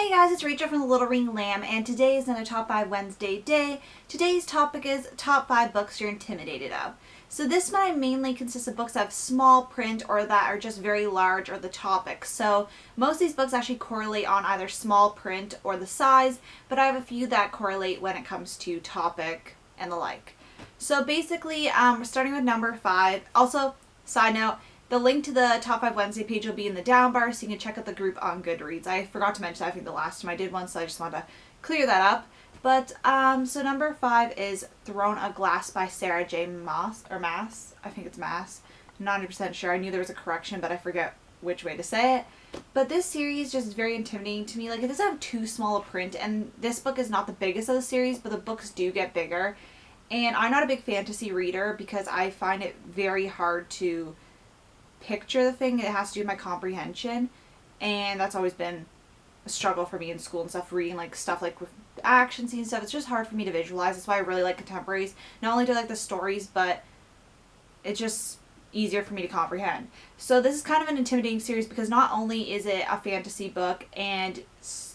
Hey guys, it's Rachel from The Little Ring Lamb, and today is another Top 5 Wednesday day. Today's topic is Top 5 Books You're Intimidated of. So this one mainly consists of books that have small print or that are just very large or the topic. So most of these books actually correlate on either small print or the size, but I have a few that correlate when it comes to topic and the like. So basically, we're starting with number 5. Also, side note, the link to the Top 5 Wednesday page will be in the down bar, so you can check out the group on Goodreads. I forgot to mention that, I think, the last time I did one, so I just wanted to clear that up. But, so number 5 is Thrown a Glass by Sarah J. Maas, or Maas. I think it's Maas. I'm not 100% sure. I knew there was a correction, but I forget which way to say it. But this series just is very intimidating to me. Like, it doesn't have too small a print, and this book is not the biggest of the series, but the books do get bigger. And I'm not a big fantasy reader because I find it very hard to picture the thing. It has to do with my comprehension, and that's always been a struggle for me in school and stuff, reading like stuff like with action scenes and stuff. It's just hard for me to visualize. That's why I really like contemporaries. Not only do I like the stories, but it's just easier for me to comprehend. So this is kind of an intimidating series because not only is it a fantasy book and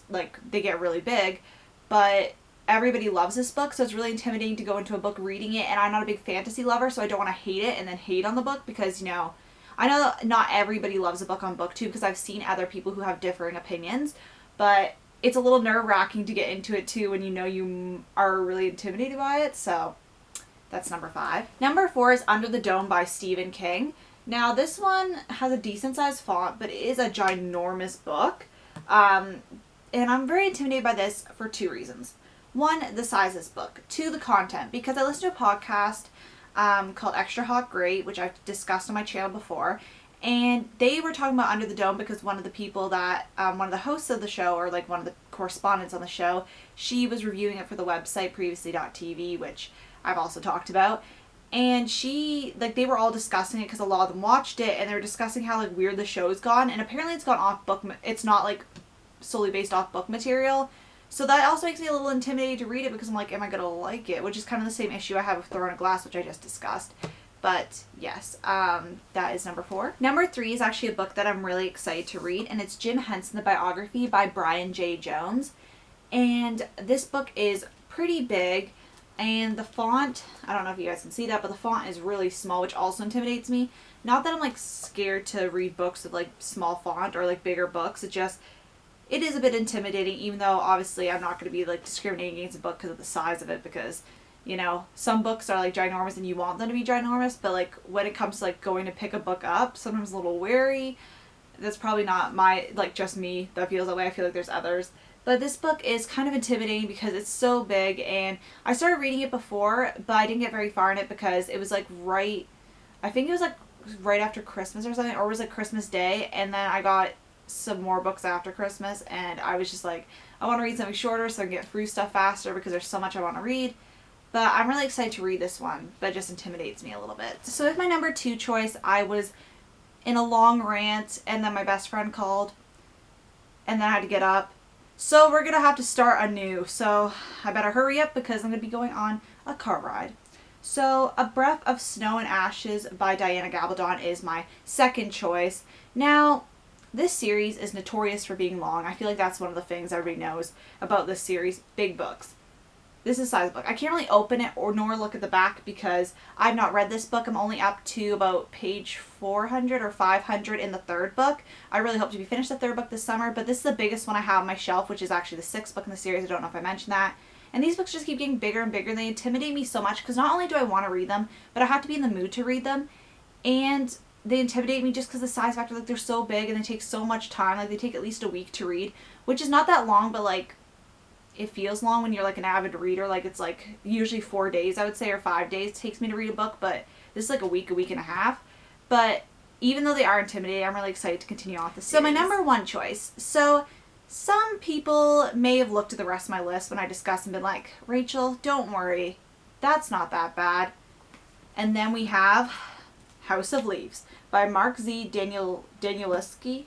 like they get really big, but everybody loves this book, so it's really intimidating to go into a book reading it, and I'm not a big fantasy lover, so I don't want to hate it and then hate on the book because, you know, I know not everybody loves a book on BookTube because I've seen other people who have differing opinions, but it's a little nerve-wracking to get into it too when you know you are really intimidated by it, so that's number 5. Number 4 is Under the Dome by Stephen King. Now this one has a decent-sized font, but it is a ginormous book, and I'm very intimidated by this for 2 reasons. 1, the size of this book. 2, the content, because I listened to a podcast called Extra Hot Great, which I've discussed on my channel before, and they were talking about Under the Dome because one of the people that, one of the hosts of the show, or like one of the correspondents on the show, she was reviewing it for the website previously.tv, which I've also talked about, and she, like, they were all discussing it because a lot of them watched it, and they were discussing how, like, weird the show's gone, and apparently it's gone off book, it's not, like, solely based off book material. So that also makes me a little intimidated to read it because I'm like, am I going to like it? Which is kind of the same issue I have with Thrown a Glass, which I just discussed. But yes, that is number 4. Number 3 is actually a book that I'm really excited to read, and it's Jim Henson, the biography by Brian J. Jones. And this book is pretty big, and the font, I don't know if you guys can see that, but the font is really small, which also intimidates me. Not that I'm like scared to read books with like small font or like bigger books, it is a bit intimidating, even though obviously I'm not going to be like discriminating against a book because of the size of it, because, you know, some books are like ginormous and you want them to be ginormous, but like when it comes to like going to pick a book up, sometimes a little wary. That's probably not my, like, just me that feels that way. I feel like there's others. But this book is kind of intimidating because it's so big, and I started reading it before, but I didn't get very far in it because it was like I think it was like right after Christmas or something, or it was like Christmas Day, and then I got some more books after Christmas, and I was just like, I want to read something shorter so I can get through stuff faster because there's so much I want to read. But I'm really excited to read this one, but it just intimidates me a little bit. So with my number 2 choice, I was in a long rant, and then my best friend called, and then I had to get up. So we're going to have to start anew, so I better hurry up because I'm going to be going on a car ride. So A Breath of Snow and Ashes by Diana Gabaldon is my second choice. Now, this series is notorious for being long. I feel like that's one of the things everybody knows about this series. Big books. This is a size book. I can't really open it nor look at the back because I've not read this book. I'm only up to about page 400 or 500 in the 3rd book. I really hope to be finished the 3rd book this summer, but this is the biggest one I have on my shelf, which is actually the 6th book in the series. I don't know if I mentioned that. And these books just keep getting bigger and bigger. They intimidate me so much because not only do I want to read them, but I have to be in the mood to read them. And they intimidate me just because the size factor, like, they're so big and they take so much time. Like, they take at least a week to read, which is not that long, but like, it feels long when you're like an avid reader. Like, it's like usually 4 days, I would say, or 5 days it takes me to read a book, but this is like a week and a half. But even though they are intimidating, I'm really excited to continue on with this series. So my number 1 choice. So some people may have looked at the rest of my list when I discussed and been like, Rachel, don't worry, that's not that bad. And then we have House of Leaves by Mark Z. Danielewski.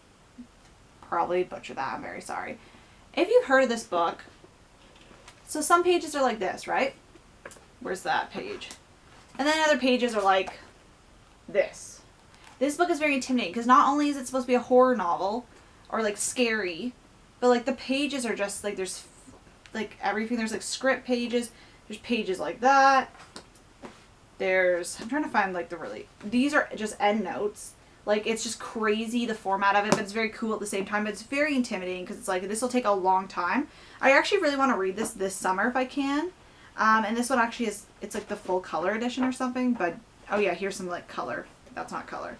Probably butchered that, I'm very sorry. If you've heard of this book, so some pages are like this, right? Where's that page? And then other pages are like this. This book is very intimidating because not only is it supposed to be a horror novel or like scary, but like the pages are just like, there's like everything. There's like script pages. There's pages like that. I'm trying to find like these are just end notes. Like, it's just crazy, the format of it, but it's very cool at the same time. But it's very intimidating because it's like, this will take a long time. I actually really want to read this summer if I can. And this one actually it's like the full color edition or something. But, oh yeah, here's some like color. That's not color.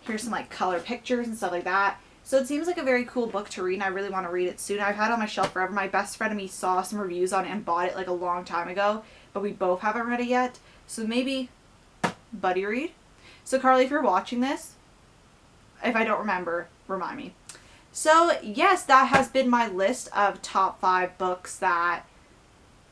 Here's some like color pictures and stuff like that. So it seems like a very cool book to read, and I really want to read it soon. I've had it on my shelf forever. My best friend and me saw some reviews on it and bought it like a long time ago, but we both haven't read it yet. So maybe buddy read. So Carly, if you're watching this, if I don't remember, remind me. So yes, that has been my list of top 5 books that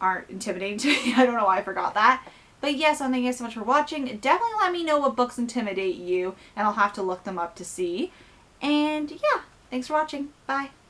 aren't intimidating to me. I don't know why I forgot that. But yes, thank you guys so much for watching. Definitely let me know what books intimidate you, and I'll have to look them up to see. And yeah, thanks for watching. Bye.